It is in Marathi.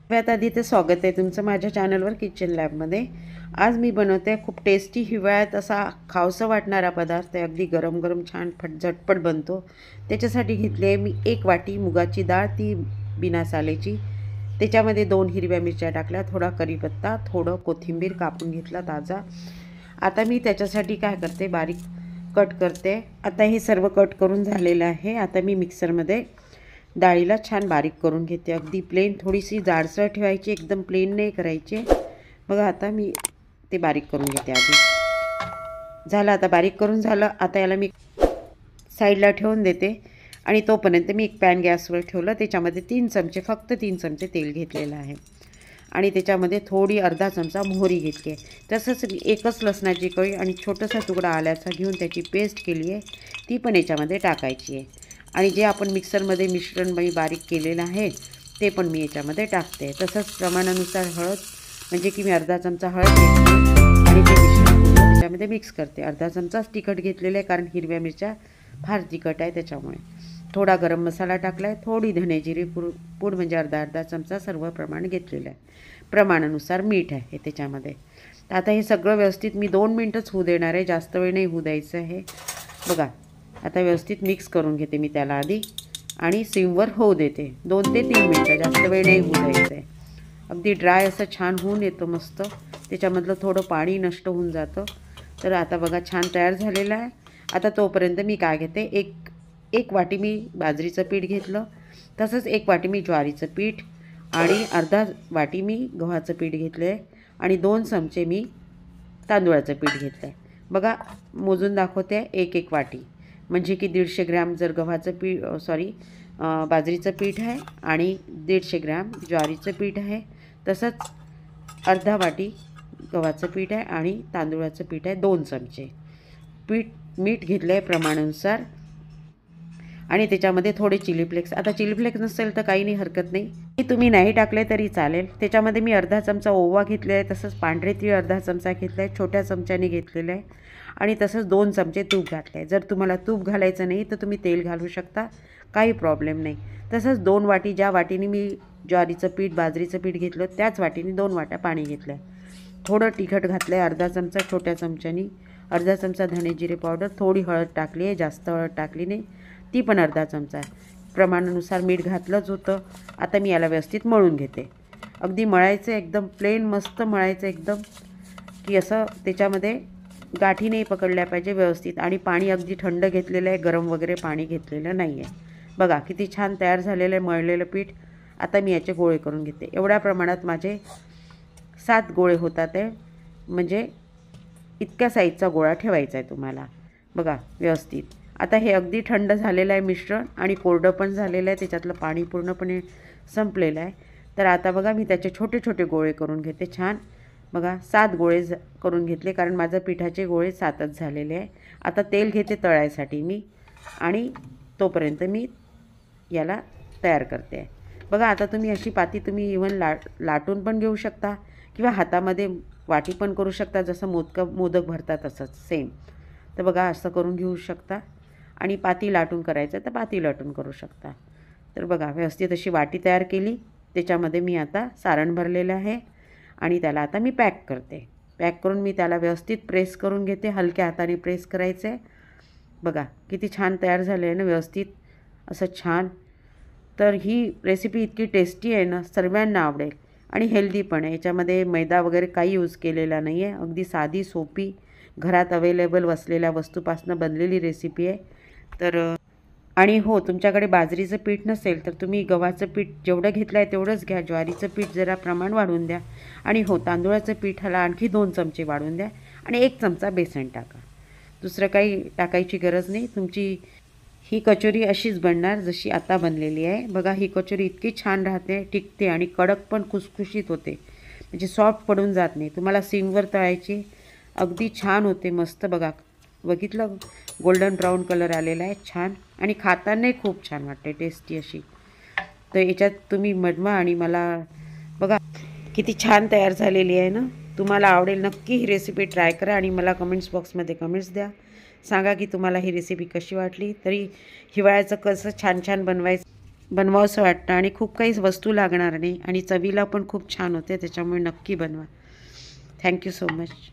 सगळ्यात आधी ते स्वागत आहे तुमचं माझ्या चॅनलवर किचन लॅबमध्ये। आज मी बनवते खूप टेस्टी हिवाळ्यात असा खावंसं वाटणारा पदार्थ आहे। अगदी गरम गरम छान झटपट बनतो। त्याच्यासाठी घेतली आहे मी 1 वाटी मुगाची डाळ, ती बिना सालेची। त्याच्यामध्ये 2 हिरव्या मिरच्या टाकल्या, थोडा कढीपत्ता, थोडं कोथिंबीर कापून घेतला ताजा। आता मी त्याच्यासाठी काय करते, बारीक कट करते। आता हे सर्व कट करून झालेलं आहे। आता मी मिक्सरमध्ये डाळीला छान बारीक करून घेते। अगदी प्लेन, थोडीशी जाडसर ठेवायची, एकदम प्लेन नाही करायचे। बघा आता मी ते बारीक करून घेते। आधी झालं, आता बारीक करून झालं। आता याला मी साईडला ठेवून देते आणि तोपर्यंत मी एक पॅन गॅसवर ठेवलं। त्याच्यामध्ये 3 चमचे, फक्त 3 चमचे तेल घेतलेलं आहे आणि त्याच्यामध्ये थोडी अर्धा चमचा मोहरी घेतली आहे। तसंच मी एकच लसणाची कळी आणि छोटासा तुकडा आल्याचा घेऊन त्याची पेस्ट केली आहे, ती पण याच्यामध्ये टाकायची आहे। आणि जे आपण मिक्सरमध्ये मिश्रण बारीक केलेलं आहे ते पण मी याच्यामध्ये टाकते। तसंच प्रमाणानुसार हळद, म्हणजे की मी अर्धा चमचा हळद घेतली आणि ते मिश्रण पूर्ण त्याच्यामध्ये मिक्स करते। अर्धा चमचाच तिखट घेतलेलं आहे, कारण हिरव्या मिरच्या फार तिखट आहे त्याच्यामुळे। थोडा गरम मसाला टाकला आहे, थोडी धणे जिरे पूड म्हणजे अर्धा चमचा सर्व प्रमाण घेतलेलं आहे। प्रमाणानुसार मीठ आहे त्याच्यामध्ये। आता हे सगळं व्यवस्थित मी 2 मिनटंच होऊ देणार आहे, जास्त वेळ नाही होऊ द्यायचं आहे। बघा आता व्यवस्थित मिक्स करून घेते मी त्याला आधी आणि सिमवर होऊ देते 2 ते 3 मिनटं, जास्त वेळ नाही होऊ द्यायचं आहे। अगदी ड्राय असं छान होऊन येतं मस्त, त्याच्यामधलं थोडं पाणी नष्ट होऊन जातं। तर आता बघा छान तयार झालेलं आहे। आता तोपर्यंत मी काय घेते, एक वाटी मी बाजरीचं पीठ घेतलं, तसंच 1 वाटी मी ज्वारीचं पीठ आणि अर्धा वाटी मी गव्हाचं पीठ घेतलं आहे आणि 2 चमचे मी तांदूळाचं पीठ घेतलं आहे। बघा मोजून दाखवते, 1 वाटी म्हणजे की 150 ग्रॅम जर गव्हाचं पीठ बाजरीचं पीठ आहे आणि 150 ग्रॅम ज्वारीचं पीठ आहे। तसंच अर्धा वाटी गव्हाचं पीठ आहे आणि तांदूळाचं पीठ आहे 2 चमचे। मीठ घेतलं आहे प्रमाणानुसार आणि त्याच्यामध्ये थोडे चिली फ्लेक्स। आता चिली फ्लेक्स नसेल तर काही नाही, हरकत नाही, हे तुम्ही नाही टाकले तरी चालेल। त्याच्यामध्ये मी अर्धा चमचा ओवा घेतले आहे, तसंच पांढरे तीळ अर्धा चमचा घेतला आहे, छोट्या चमच्याने घेतलेलं आहे आणि तसंच 2 चमचे तूप घातले आहे। जर तुम्हाला तूप घालायचं नाही तर तुम्ही तेल घालू शकता, काही प्रॉब्लेम नाही। तसंच 2 वाटी, ज्या वाटीने मी ज्वारीचं पीठ बाजरीचं पीठ घेतलं त्याच वाटीने 2 वाट्या पाणी घेतलं आहे। थोडं तिखट घातलं आहे, अर्धा चमचा छोट्या चमच्यानी, अर्धा चमचा धणे जिरे पावडर, थोडी हळद टाकली आहे, जास्त हळद टाकली नाही, ती पण अर्धा चमचा आहे। प्रमाणानुसार मीठ घातलंच होतं। आता मी याला व्यवस्थित मळून घेते। अगदी मळायचं, एकदम प्लेन मस्त मळायचं, एकदम की असं त्याच्यामध्ये गाठी नाही पकडल्या पाहिजे व्यवस्थित। आणि पाणी अगदी थंड घेतलेलं आहे, गरम वगैरे पाणी घेतलेलं नाही आहे। बघा किती छान तयार झालेलं आहे मळलेलं पीठ। आता मी याचे गोळे करून घेते। एवढ्या प्रमाणात माझे 7 गोळे होतात आहे, म्हणजे इतक्या साईजचा गोळा ठेवायचा आहे तुम्हाला। बघा व्यवस्थित आता हे अगदी थंड झालेलं आहे मिश्रण आणि कोरडं पण झालेलं आहे, त्याच्यातलं पाणी पूर्णपणे संपलेलं आहे। तर आता बघा मी त्याचे छोटे छोटे गोळे करून घेते छान। बघा 7 गोळे करून घेतले, कारण माझं पिठाचे गोळे 7च झालेले आहे। आता तेल घेते तळायसाठी मी आणि तोपर्यंत मी याला तयार करते। बघा आता तुम्ही अशी पाती तुम्ही इव्हन लाटून पण घेऊ शकता किंवा हातामध्ये वाटी पण करू शकता, जसं मोदक भरतात तसंच सेम। तर बघा असं करून घेऊ शकता आणि पाती लाटून करायचं तर पाती लाटून करू शकता। तर बघा व्यवस्थित अशी वाटी तयार केली, त्याच्यामध्ये मी आता सारण भरलेलं आहे आणि त्याला आता मी पॅक करते। पॅक करून मी त्याला व्यवस्थित प्रेस करून घेते, हलक्या हाताने प्रेस करायचं आहे। बघा किती छान तयार झालं आहे ना व्यवस्थित असं छान। तर ही रेसिपी इतकी टेस्टी आहे ना, सर्वांना आवडेल आणि हेल्दी पण आहे। याच्यामध्ये मैदा वगैरे काही यूज केलेला नाही आहे, अगदी साधी सोपी घरात अवेलेबल असलेल्या वस्तूपासून बनलेली रेसिपी आहे। तर आणि हो, तुमच्याकडे बाजरीचं पीठ नसेल तर तुम्ही गव्हाचं पीठ जेवढं घेतलं आहे तेवढंच घ्या, ज्वारीचं पीठ जरा प्रमाण वाढवून द्या आणि हो तांदूळाचं पीठाला आणखी 2 चमचे वाढवून द्या आणि 1 चमचा बेसन टाका। दुसरं काही टाकायची गरज नाही। तुमची ही कचोरी अशीच बनणार जशी आता बनलेली आहे। बघा ही कचोरी इतकी छान राहते, टिकते आणि कडक पण खुसखुशीत होते, म्हणजे सॉफ्ट पडून जात नाही। तुम्हाला सिमवर तळायची, अगदी छान होते मस्त। बघा बघितलं, गोल्डन ब्राऊन कलर आलेला आहे छान आणि खातानाही खूप छान वाटते, टेस्टी अशी। तर याच्यात तुम्ही बनवा आणि मला बघा किती छान तयार झालेली आहे ना। तुम्हाला आवडेल, नक्की ही रेसिपी ट्राय करा आणि मला कमेंट्स बॉक्समध्ये कमेंट्स द्या, सांगा की तुम्हाला ही रेसिपी कशी वाटली। तरी हिवाळ्याचं कसं छान छान बनवायचं बनवावंसं वाटतं आणि खूप काही वस्तू लागणार नाही आणि चवीला पण खूप छान होते, त्याच्यामुळे नक्की बनवा. Thank you so much.